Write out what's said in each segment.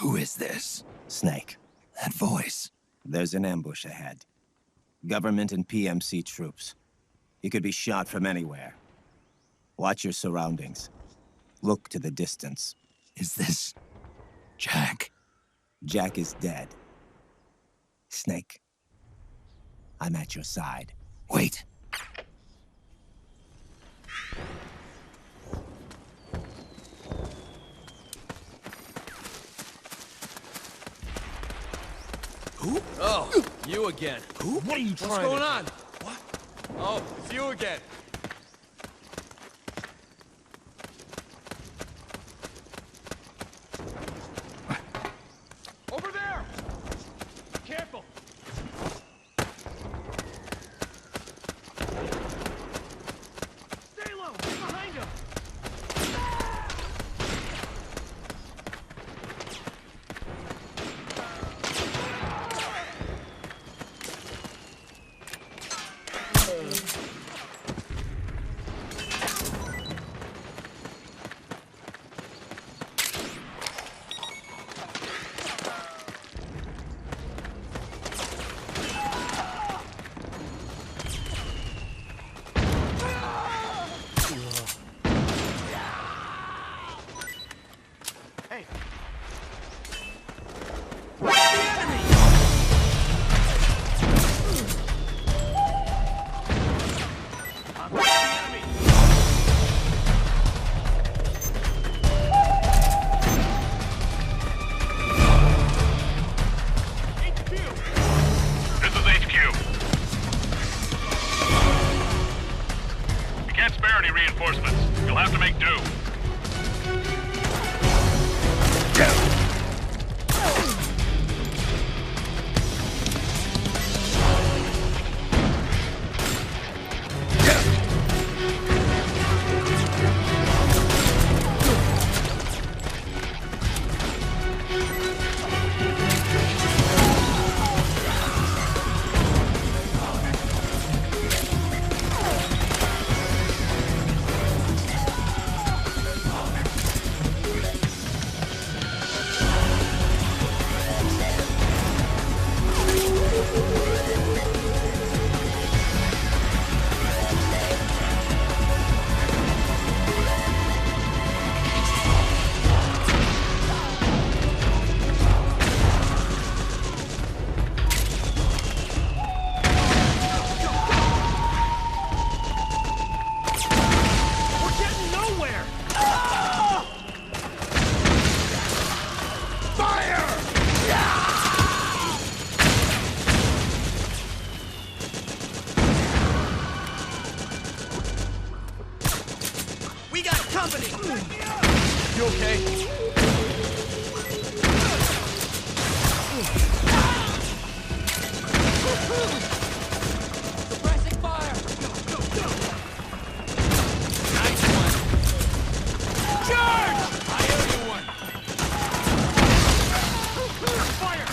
Who is this? Snake. That voice. There's an ambush ahead. Government and PMC troops. You could be shot from anywhere. Watch your surroundings. Look to the distance. Is this... Jack? Jack is dead. Snake, I'm at your side. Wait. Who? Oh, you again. Who? What are you trying to... What's going on? What? Oh, it's you again. Over there! Careful! Stay low! Behind him! Hey! Where's the enemy? I'm the enemy! HQ! This is HQ. We can't spare any reinforcements. You'll have to make do. We're getting nowhere! We got company! You okay? Suppressing fire! Go, go, go! Nice one! Charge! I owe you one! Fire!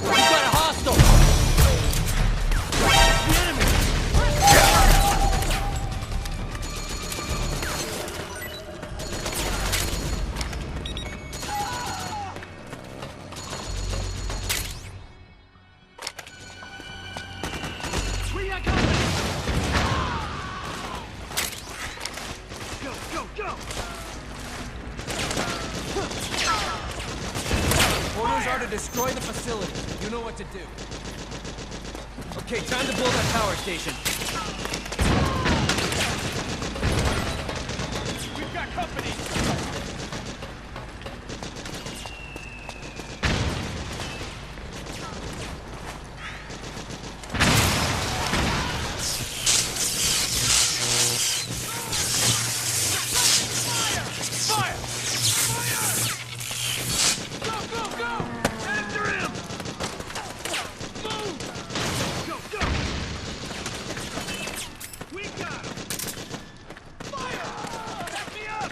We got a hostile! The enemy! We got company! Go, go, go! Orders are to destroy the facility. You know what to do. Okay, time to blow that power station. We've got company! Fire! Go, go, go! After him! Move! Go, go! We got him! Fire! Back me up!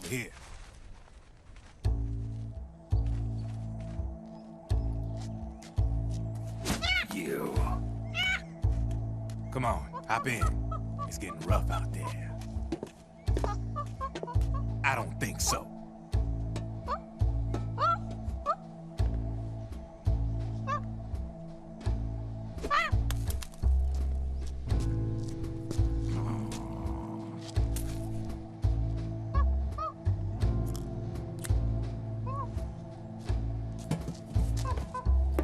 over here. You. Come on, hop in. It's getting rough out there. I don't think so.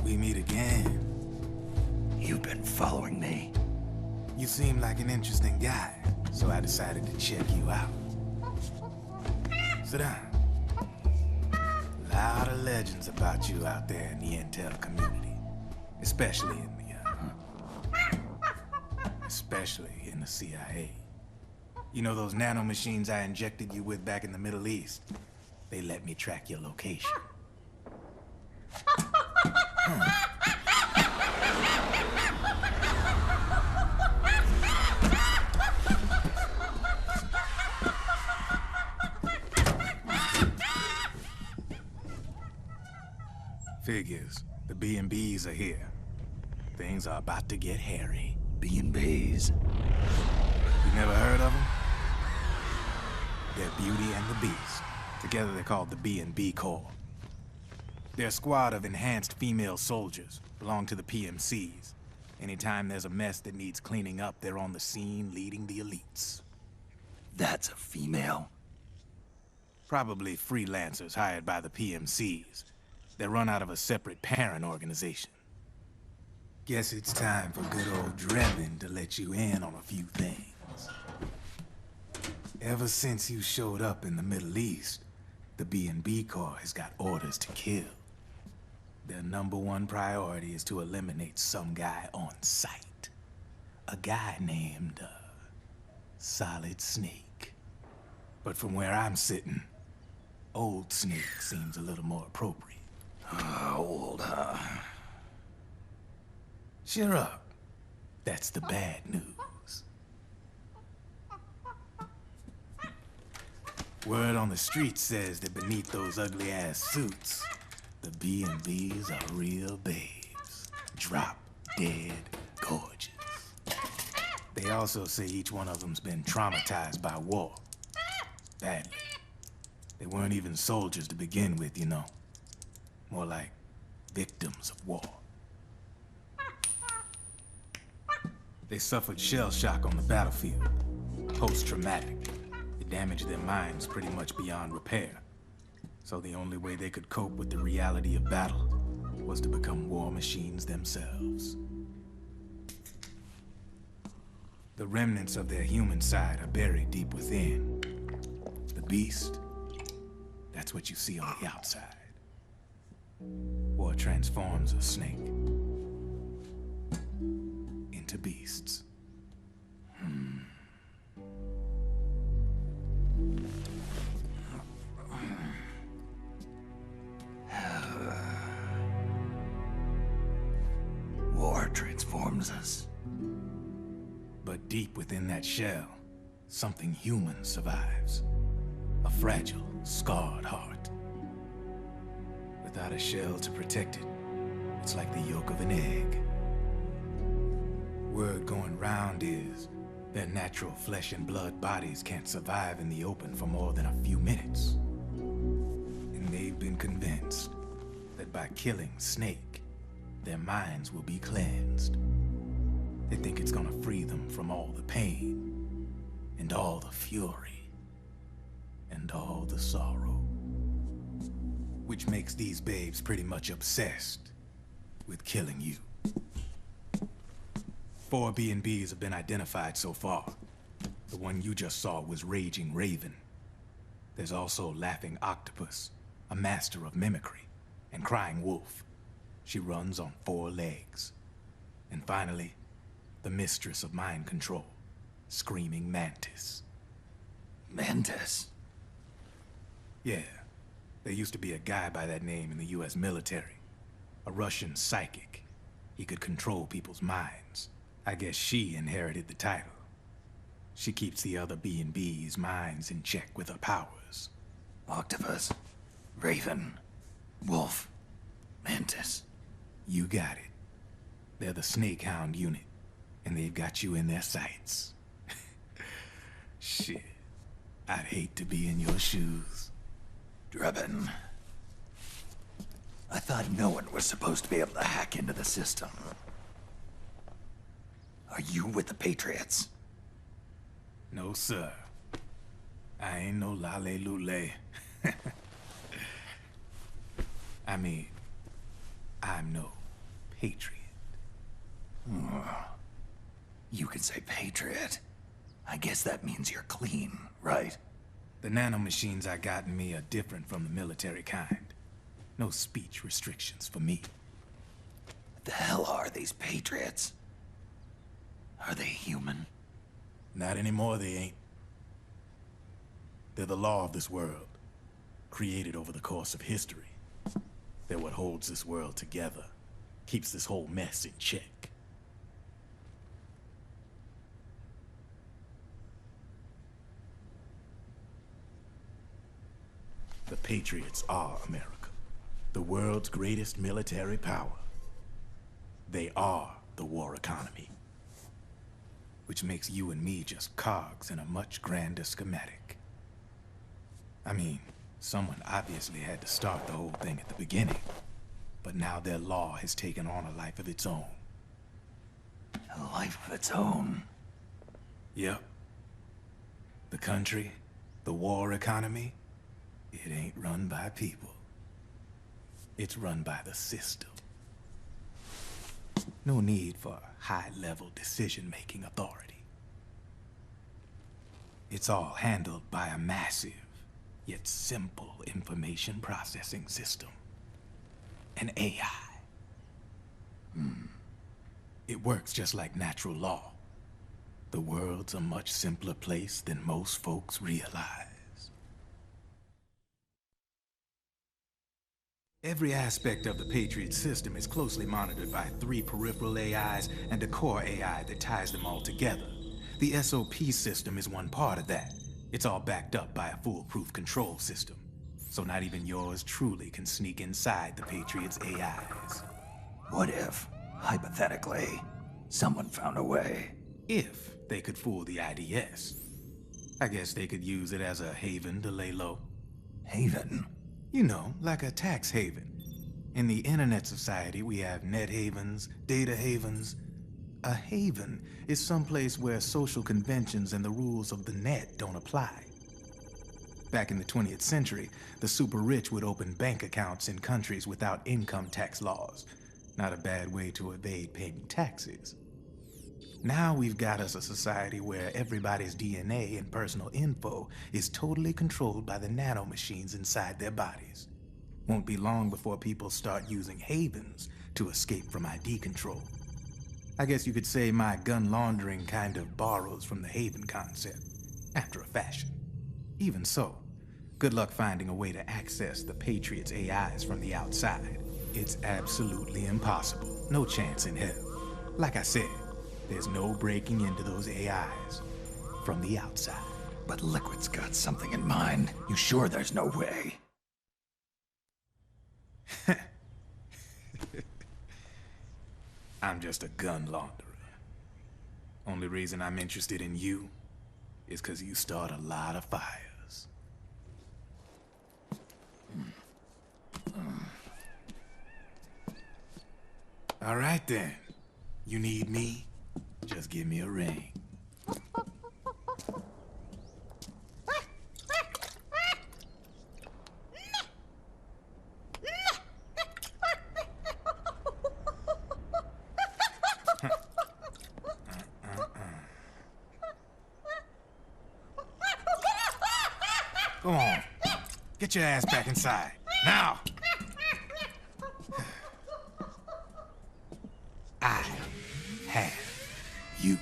We meet again. You've been following me. You seem like an interesting guy, so I decided to check you out. Sit down. A lot of legends about you out there in the intel community, especially in the CIA. You know those nanomachines I injected you with back in the Middle East? They let me track your location. Figures. The B&Bs are here. Things are about to get hairy. B&Bs. You never heard of them? They're Beauty and the Beast. Together they're called the B&B Corps. They're a squad of enhanced female soldiers, belong to the PMCs. Anytime there's a mess that needs cleaning up, they're on the scene leading the elites. That's a female. Probably freelancers hired by the PMCs. They run out of a separate parent organization. Guess it's time for good old Drebin to let you in on a few things. Ever since you showed up in the Middle East, the B&B Corps has got orders to kill. Their #1 priority is to eliminate some guy on sight. A guy named, Solid Snake. But from where I'm sitting, Old Snake seems a little more appropriate. Old, huh? Cheer up. That's the bad news. Word on the street says that beneath those ugly-ass suits, the B&Bs are real babes. Drop dead gorgeous. They also say each one of them's been traumatized by war. Badly. They weren't even soldiers to begin with, you know. More like victims of war. They suffered shell shock on the battlefield. Post-traumatic. It damaged their minds pretty much beyond repair. So the only way they could cope with the reality of battle was to become war machines themselves. The remnants of their human side are buried deep within. The beast, that's what you see on the outside. War transforms a snake into beasts. War transforms us. But deep within that shell, something human survives. A fragile, scarred heart. Without a shell to protect it, it's like the yolk of an egg. Word going round is their natural flesh and blood bodies can't survive in the open for more than a few minutes. And they've been convinced that by killing Snake, their minds will be cleansed. They think it's gonna free them from all the pain, and all the fury, and all the sorrow. Which makes these babes pretty much obsessed with killing you. 4 B&Bs have been identified so far. The one you just saw was Raging Raven. There's also Laughing Octopus, a master of mimicry, and Crying Wolf. She runs on 4 legs. And finally, the mistress of mind control, Screaming Mantis. Mantis? Yeah, there used to be a guy by that name in the US military. A Russian psychic. He could control people's minds. I guess she inherited the title. She keeps the other B&B's minds in check with her powers. Octopus, Raven, Wolf, Mantis. You got it. They're the Snake Hound unit, and they've got you in their sights. Shit. I'd hate to be in your shoes. Drebin. I thought no one was supposed to be able to hack into the system. Are you with the Patriots? No, sir. I ain't no lale-lule. I mean, I'm no patriot. You can say Patriot. I guess that means you're clean, right? The nanomachines I got in me are different from the military kind. No speech restrictions for me. What the hell are these Patriots? Are they human? Not anymore, they ain't. They're the law of this world, created over the course of history. They're what holds this world together, keeps this whole mess in check. The Patriots are America, the world's greatest military power. They are the war economy, which makes you and me just cogs in a much grander schematic. I mean, someone obviously had to start the whole thing at the beginning, but now their law has taken on a life of its own. A life of its own. Yep. The country, the war economy, it ain't run by people. It's run by the system. No need for high-level decision-making authority. It's all handled by a massive, yet simple information processing system. An AI. It works just like natural law. The world's a much simpler place than most folks realize. Every aspect of the Patriot system is closely monitored by 3 peripheral AIs and a core AI that ties them all together. The SOP system is one part of that. It's all backed up by a foolproof control system. So not even yours truly can sneak inside the Patriots' AIs. What if, hypothetically, someone found a way? If they could fool the IDS. I guess they could use it as a haven to lay low. Haven? You know, like a tax haven. In the internet society, we have net havens, data havens. A haven is someplace where social conventions and the rules of the net don't apply. Back in the 20th century, the super rich would open bank accounts in countries without income tax laws. Not a bad way to evade paying taxes. Now we've got us a society where everybody's DNA and personal info is totally controlled by the nanomachines inside their bodies. Won't be long before people start using havens to escape from ID control. I guess you could say my gun laundering kind of borrows from the haven concept, after a fashion. Even so, good luck finding a way to access the Patriots' AIs from the outside. It's absolutely impossible. No chance in hell. Like I said, there's no breaking into those AIs from the outside. But Liquid's got something in mind. You sure there's no way? I'm just a gun launderer. Only reason I'm interested in you is because you start a lot of fires. All right then. You need me? Just give me a ring. Go on. Get your ass back inside. Now! I have you.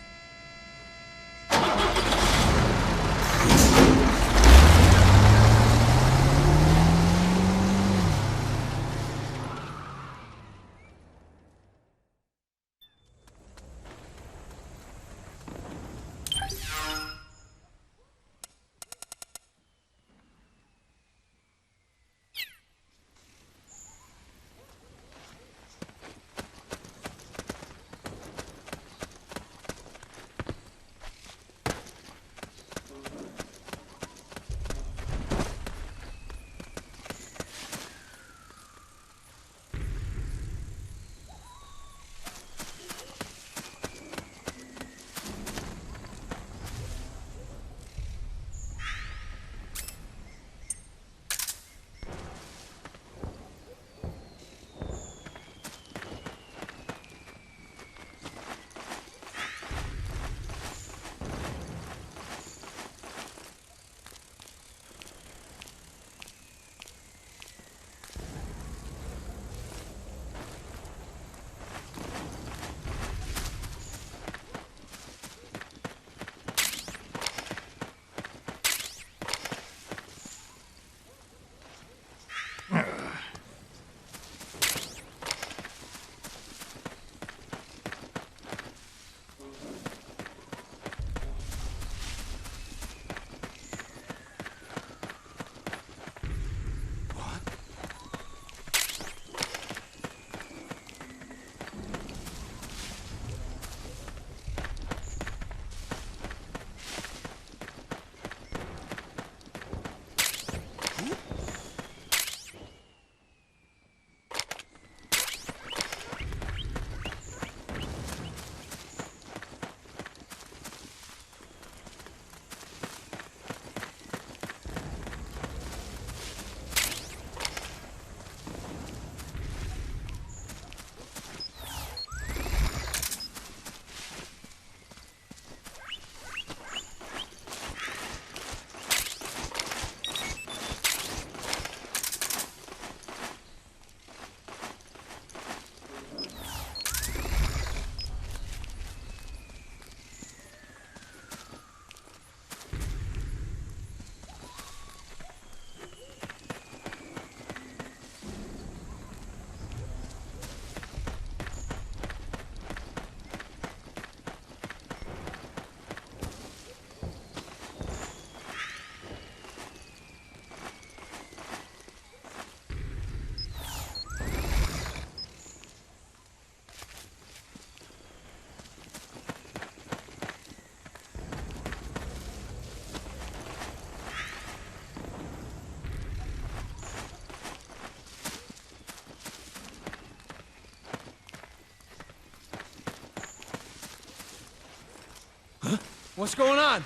What's going on?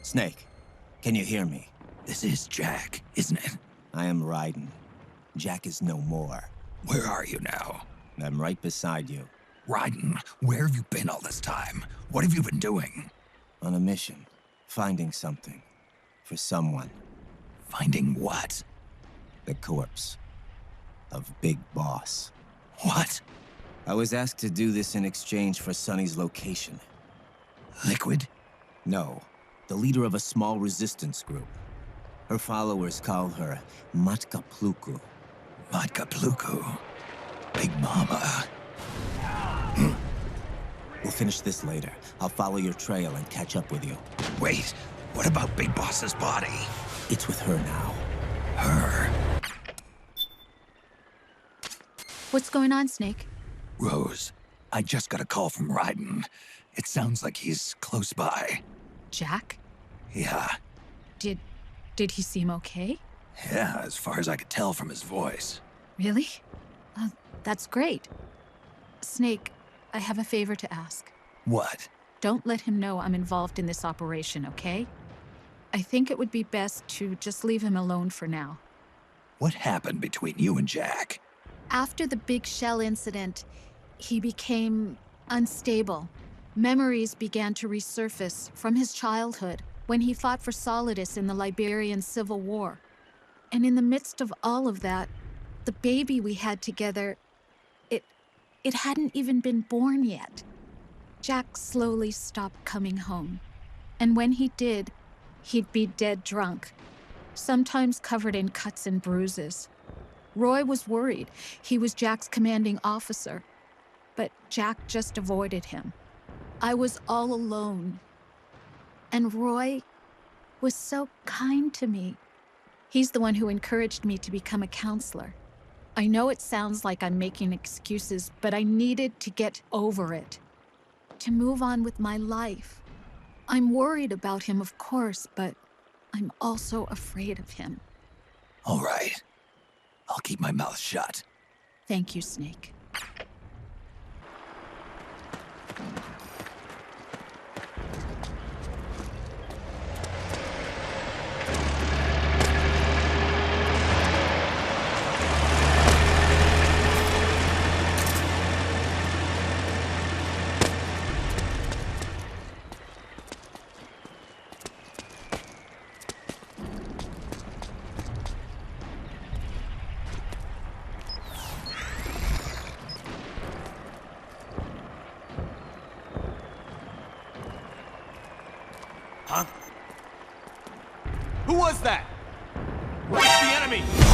Snake, can you hear me? This is Jack, isn't it? I am Raiden. Jack is no more. Where are you now? I'm right beside you. Raiden, where have you been all this time? What have you been doing? On a mission. Finding something. For someone. Finding what? The corpse. Of Big Boss. What? I was asked to do this in exchange for Sonny's location. Liquid? No. The leader of a small resistance group. Her followers call her Matka Pluku. Matka Pluku. Big Mama. We'll finish this later. I'll follow your trail and catch up with you. Wait, what about Big Boss's body? It's with her now. Her? What's going on, Snake? Rose, I just got a call from Raiden. It sounds like he's close by. Jack? Yeah, Did he seem okay? yeah, as far as I could tell from his voice. Really? That's great. Snake, I have a favor to ask. What? Don't let him know I'm involved in this operation, okay? I think it would be best to just leave him alone for now. What happened between you and Jack? After the big shell incident, he became unstable. Memories began to resurface from his childhood when he fought for Solidus in the Liberian Civil War. And in the midst of all of that, the baby we had together, it hadn't even been born yet. Jack slowly stopped coming home. And when he did, he'd be dead drunk, sometimes covered in cuts and bruises. Roy was worried. He was Jack's commanding officer. But Jack just avoided him. I was all alone. And Roy was so kind to me. He's the one who encouraged me to become a counselor. I know it sounds like I'm making excuses, but I needed to get over it. To move on with my life. I'm worried about him, of course, but I'm also afraid of him. All right. I'll keep my mouth shut. Thank you, Snake. Huh? Who was that? It's the enemy!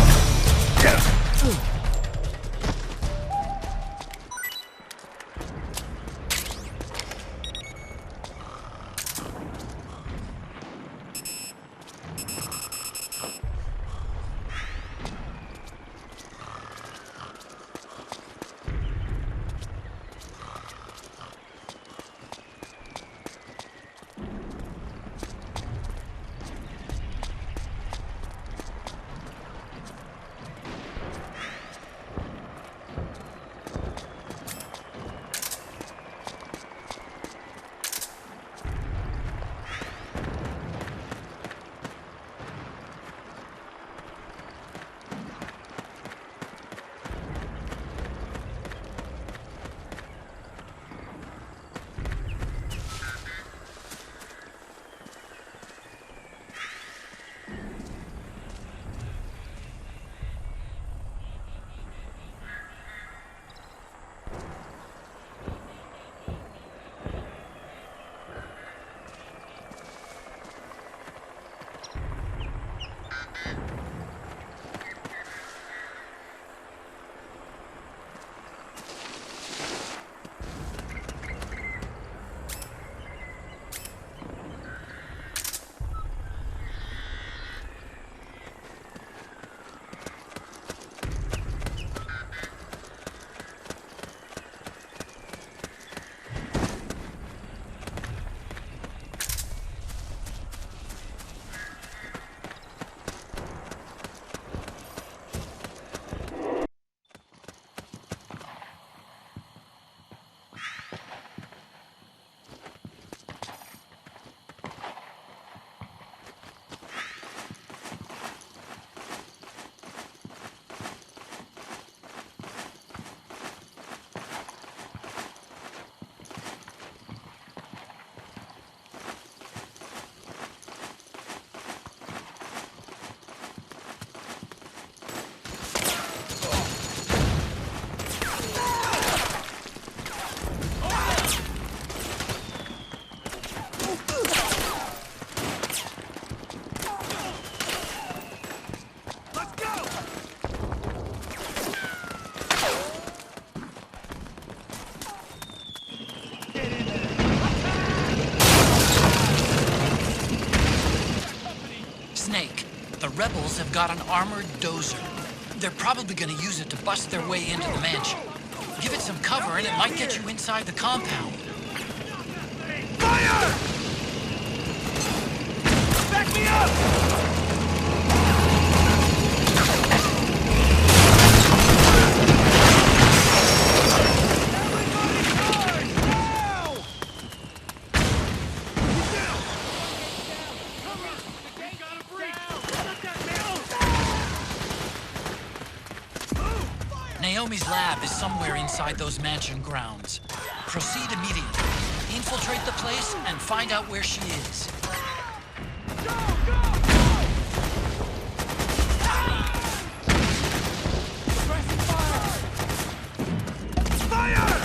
have got an armored dozer. They're probably gonna use it to bust their way into the mansion. Give it some cover and it might get you inside the compound. Fire! Back me up! Naomi's lab is somewhere inside those mansion grounds. Proceed immediately. Infiltrate the place and find out where she is. Fire!